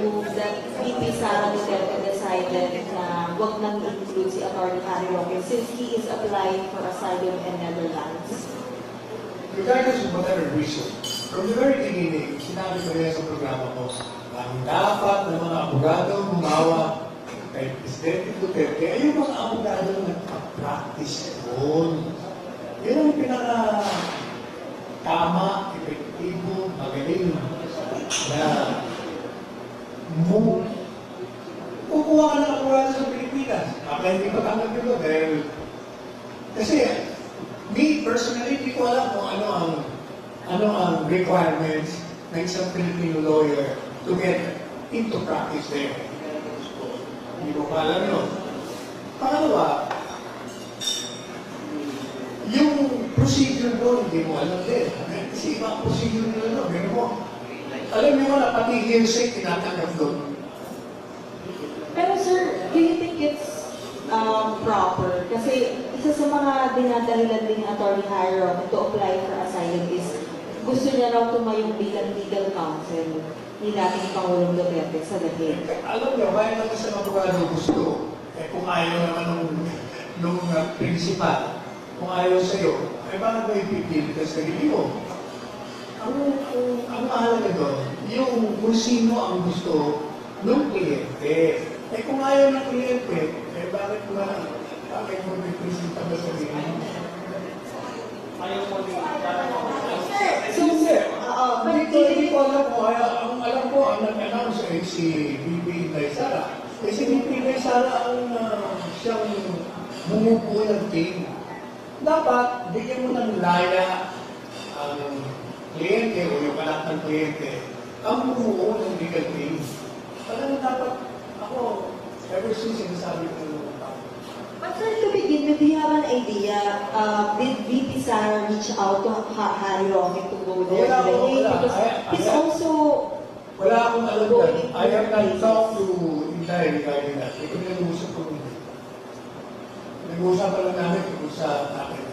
move that VP Sara Duterte decided na wag nang include si Atty. Harry Roque since he is applying for asylum in Netherlands? Regardless of whatever reason, from the very beginning, sinabi ko rin sa programa ko, ang dapat ng mga abogado gumawa kay Presidente Duterte ay yung mga abogado na nagpa-practice doon. Yan ang pinaka-tama, epektibo, magaling na move. Kukuha ka ng abogado sa Pilipinas. Baka hindi matanggap yun dahil kasi me personally, hindi ko alam kung ano ang requirements ng isang Filipino lawyer to get into practice there. Hindi ko pa alam yun. Pangalawa, yung procedure doon, hindi mo alam din. Kasi iba ang procedure nila doon. Pero mo, alam niyo na pati hearsay tinatanggap doon. Pero sir, do you think it's proper? Kasi isa sa mga dinadahilan din ni Atty. Harry Roque to apply for asylum is gusto niya raw tumayong bilang legal counsel ni dating Pangulong Duterte sa dahil. Alam niyo, kaya naman sa abogado gusto, kung ayaw naman nung principal, kung ayaw sa'yo, ay bakit ba ipipili ka sa sarili mo? Ang mahalaga doon, yung kung sino ang gusto ng kliyente. Kung ayaw ng kliyente, bakit mo ipipili ka sa sarili mo? Ayaw mo din. Hindi ko alam ko. Ang alam ko, ang nag-announce ay si VP Inday Sara. Si VP Inday Sara ang siyang bumubuo ng team. Dapat, bigyan mo ng laya ang kliyente o yung anak ng kliyente ang bumuo ng legal team. Talagang dapat ako, ever since sinasabi ko ng tao. But sir, to begin with, do you have an idea, did VP Sara reach out to Harry Roque to go there? Wala. Because he's also... Wala akong alam yan. I have not talked to Inday regarding that. Ito nag-uusap ko. Nag-uusap pa lang namin kung sa akin.